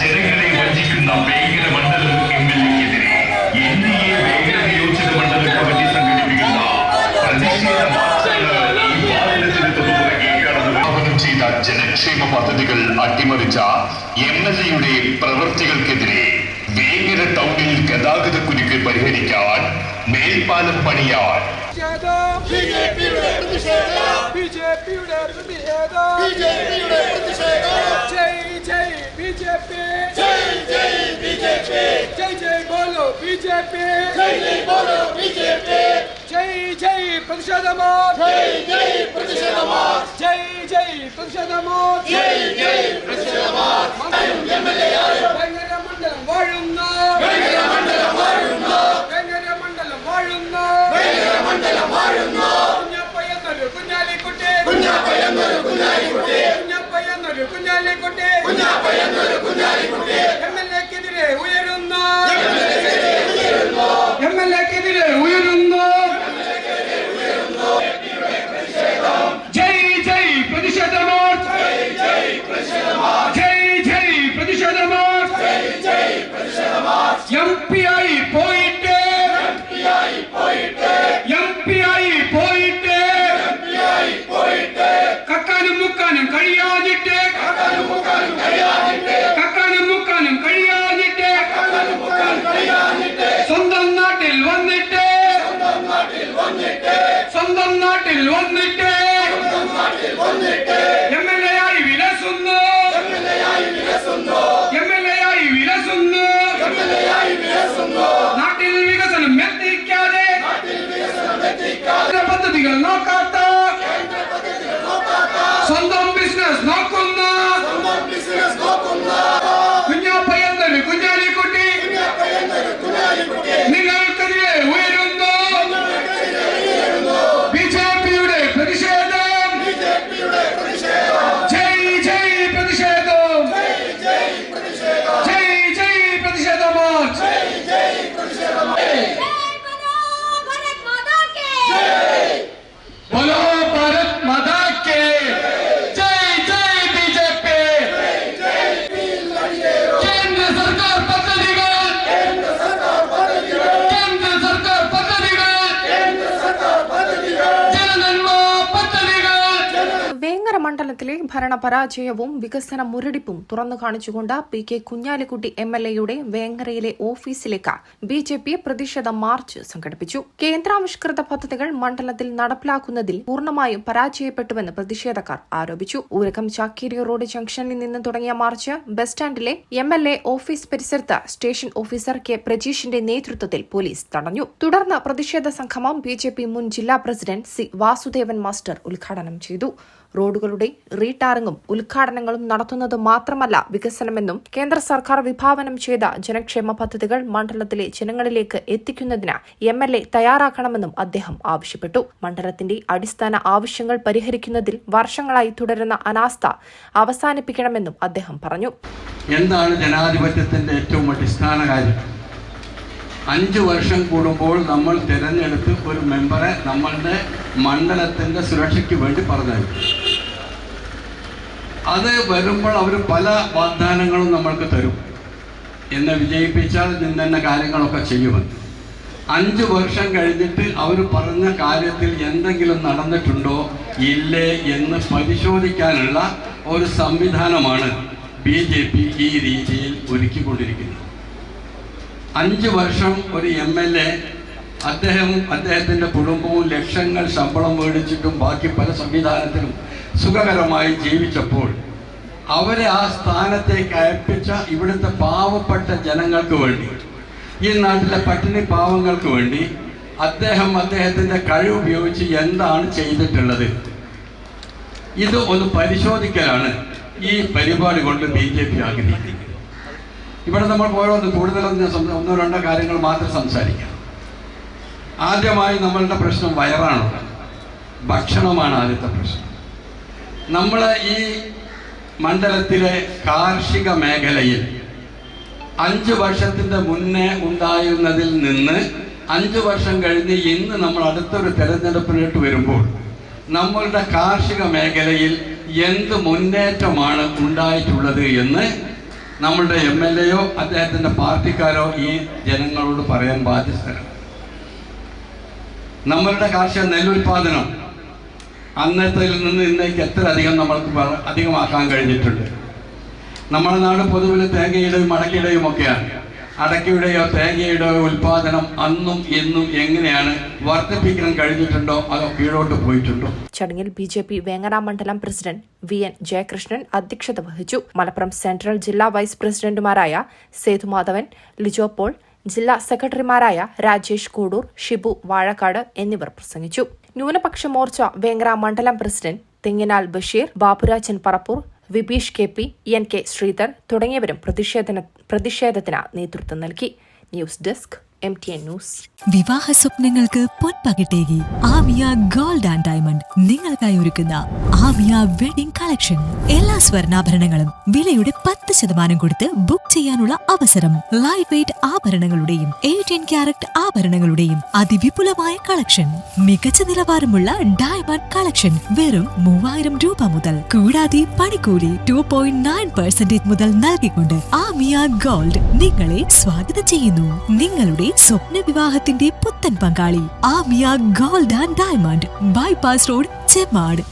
ജനങ്ങളെ വഞ്ചിക്കുന്ന വേങ്ങര മണ്ഡലം MLA-ക്കെതിരെ NDA വേങ്ങര നിയോജക മണ്ഡലം കമ്മിറ്റി സംഘടിപ്പിക്കുന്ന പ്രതിഷേധ മാർച്ചാണ് ഈ വാഹനത്തിന് തൊട്ടുപുറകെ കടന്നുവിഭാവനം ചെയ്ത ജനക്ഷേമ പദ്ധതികൾ അട്ടിമറിച്ച MLA-യുടെ പ്രവൃത്തികൾക്കെതിരെ വേങ്ങര ടൗണിൽ ഗതാഗത കുരുക്ക് പരിഹരിക്കാൻ മേൽപ്പാലം പണിയാൻ മണ്ഡലത്തിലെ ഭരണപരാജയവും വികസന മുരടിപ്പും തുറന്നു കാണിച്ചുകൊണ്ട് PK കുഞ്ഞാലിക്കുട്ടി MLA-യുടെ വേങ്ങരയിലെ ഓഫീസിലേക്ക് BJP പ്രതിഷേധ മാർച്ച് സംഘടിപ്പിച്ചു. കേന്ദ്രാവിഷ്കൃത പദ്ധതികൾ മണ്ഡലത്തിൽ നടപ്പിലാക്കുന്നതിൽ പൂർണ്ണമായും പരാജയപ്പെട്ടുവെന്ന് പ്രതിഷേധക്കാർ ആരോപിച്ചു. ഊരകം ചാക്കേരി റോഡ് ജംഗ്ഷനിൽ നിന്ന് തുടങ്ങിയ മാർച്ച് ബസ് സ്റ്റാൻഡിലെ MLA ഓഫീസ് പരിസരത്ത് സ്റ്റേഷൻ ഓഫീസർ K. പ്രജീഷിന്റെ നേതൃത്വത്തിൽ പോലീസ് തടഞ്ഞു. തുടർന്ന് പ്രതിഷേധ സംഗമം BJP മുൻ ജില്ലാ പ്രസിഡന്റ് C. വാസുദേവൻ മാസ്റ്റർ ഉദ്ഘാടനം ചെയ്തു. റോഡുകളുടെ റീടാറിംഗും ഉദ്ഘാടനങ്ങളും നടത്തുന്നത് മാത്രമല്ല വികസനമെന്നും കേന്ദ്ര സർക്കാർ വിഭാവനം ചെയ്ത ജനക്ഷേമ പദ്ധതികൾ മണ്ഡലത്തിലെ ജനങ്ങളിലേക്ക് എത്തിക്കുന്നതിന് MLA തയ്യാറാക്കണമെന്നും അദ്ദേഹം ആവശ്യപ്പെട്ടു. മണ്ഡലത്തിന്റെ അടിസ്ഥാന ആവശ്യങ്ങൾ പരിഹരിക്കുന്നതിൽ വർഷങ്ങളായി തുടരുന്ന അനാസ്ഥ അവസാനിപ്പിക്കണമെന്നും അദ്ദേഹം പറഞ്ഞു. എന്താണ് ജനാധിപത്യത്തിന്റെ ഏറ്റവും അടിസ്ഥാന കാര്യം? 5 വർഷം കൂടുമ്പോൾ നമ്മൾ തിരഞ്ഞെടുത്ത് ഒരു മെമ്പറെ നമ്മളുടെ മണ്ഡലത്തിൻ്റെ സുരക്ഷയ്ക്ക് വേണ്ടി പറഞ്ഞയക്കും. അത് വരുമ്പോൾ അവർ പല വാഗ്ദാനങ്ങളും നമ്മൾക്ക് തരും. എന്നെ വിജയിപ്പിച്ചാൽ നിന്നെന്ന കാര്യങ്ങളൊക്കെ ചെയ്യുമെന്ന്. 5 വർഷം കഴിഞ്ഞിട്ട് അവർ പറഞ്ഞ കാര്യത്തിൽ എന്തെങ്കിലും നടന്നിട്ടുണ്ടോ ഇല്ലേ എന്ന് പരിശോധിക്കാനുള്ള ഒരു സംവിധാനമാണ് BJP ഈ രീതിയിൽ ഒരുക്കിക്കൊണ്ടിരിക്കുന്നത്. 5 വർഷം ഒരു MLA അദ്ദേഹത്തിൻ്റെ കുടുംബവും ലക്ഷങ്ങൾ ശമ്പളം മേടിച്ചിട്ടും ബാക്കി പല സംവിധാനത്തിലും സുഖകരമായി ജീവിച്ചപ്പോൾ അവരെ ആ സ്ഥാനത്തേക്ക് അയപ്പിച്ച ഇവിടുത്തെ പാവപ്പെട്ട ജനങ്ങൾക്ക് വേണ്ടി, ഈ നാട്ടിലെ പട്ടിണി പാവങ്ങൾക്ക് വേണ്ടി അദ്ദേഹത്തിൻ്റെ കഴിവ് ഉപയോഗിച്ച് എന്താണ് ചെയ്തിട്ടുള്ളത്, ഇത് ഒന്ന് പരിശോധിക്കലാണ് ഈ പരിപാടി കൊണ്ട് BJP ആഗ്രഹിക്കുന്നത്. ഇവിടെ നമ്മൾ കൂടുതലൊന്നും 1-2 കാര്യങ്ങൾ മാത്രം സംസാരിക്കാം. ആദ്യമായി നമ്മളുടെ പ്രശ്നം വയറാണ്, ഭക്ഷണമാണ് ആദ്യത്തെ പ്രശ്നം. നമ്മൾ ഈ മണ്ഡലത്തിലെ കാർഷിക മേഖലയിൽ 5 വർഷത്തിൻ്റെ മുന്നേ ഉണ്ടായിരുന്നതിൽ നിന്ന് 5 വർഷം കഴിഞ്ഞ് ഇന്ന് നമ്മൾ അടുത്തൊരു തെരഞ്ഞെടുപ്പിലോട്ട് വരുമ്പോൾ നമ്മളുടെ കാർഷിക മേഖലയിൽ എന്ത് മുന്നേറ്റമാണ് ഉണ്ടായിട്ടുള്ളത് എന്ന് നമ്മളുടെ MLA യോ അദ്ദേഹത്തിൻ്റെ പാർട്ടിക്കാരോ ഈ ജനങ്ങളോട് പറയാൻ ബാധ്യസ്ഥരാണ്. നമ്മളുടെ കാർഷിക നെല്ലുൽപാദനം അന്നത്തിൽ നിന്ന് ഇന്നേക്ക് എത്ര അധികം നമ്മൾക്ക് അധികമാക്കാൻ കഴിഞ്ഞിട്ടുണ്ട്. നമ്മുടെ നാട് പൊതുവിൽ തേങ്ങയുടെയും അടക്കയുടെയും ഒക്കെയാണ്. അടക്കയുടെയോ തേങ്ങയുടെയോ ഉൽപാദനം അന്നും എന്നും എങ്ങനെയാണ് വർദ്ധിപ്പിക്കാൻ കഴിഞ്ഞിട്ടുണ്ടോ അതോ കീഴോട്ട് പോയിട്ടുണ്ടോ? ചടങ്ങിൽ BJP വേങ്ങര മണ്ഡലം പ്രസിഡന്റ് VN ജയകൃഷ്ണൻ അധ്യക്ഷത വഹിച്ചു. മലപ്പുറം സെൻട്രൽ ജില്ലാ വൈസ് പ്രസിഡന്റുമാരായ സേതുമാധവൻ, ലിജോ പോൾ, ജില്ലാ സെക്രട്ടറിമാരായ രാജേഷ് കൂടൂർ, ഷിബു വാഴക്കാട് എന്നിവർ പ്രസംഗിച്ചു. ന്യൂനപക്ഷ മോർച്ച വേങ്ങര മണ്ഡലം president Thenginal Basheer, Baburajan Parappur, Vibeesh KP, NK Sreedhar തുടങ്ങിയവരും പ്രതിഷേധത്തിന് നേതൃത്വം നൽകി. News desk MTN news. വിവാഹ സ്വപ്നങ്ങൾക്ക് പൊൻപകിട്ടേകി ആമിയ ഗോൾഡ് ആൻഡ് ഡയമണ്ട് നിങ്ങൾക്കായി ഒരുക്കുന്ന ആമിയ വെഡിംഗ് കളക്ഷൻ. എല്ലാ സ്വർണ്ണാഭരണങ്ങളും വിലയുടെ 10% കൊടുത്ത് ബുക്ക് ചെയ്യാനുള്ള അവസരം. ലൈറ്റ് വെയ്റ്റ് ആഭരണങ്ങളുടെയും 18 ക്യാരറ്റ് ആഭരണങ്ങളുടെയും അതിവിപുലമായ കളക്ഷൻ. മികച്ച നിലവാരമുള്ള ഡയമണ്ട് കളക്ഷൻ വെറും 3000 രൂപ മുതൽ. കൂടാതെ പണിക്കൂലി 2.9% മുതൽ നൽകിക്കൊണ്ട് ആമിയ ഗോൾഡ് നിങ്ങളെ സ്വാഗതം ചെയ്യുന്നു. നിങ്ങളുടെ സ്വപ്ന വിവാഹത്തിന്റെ പുത്തൻ പങ്കാളി Amiya gold and diamond, bypass road, Chemmad.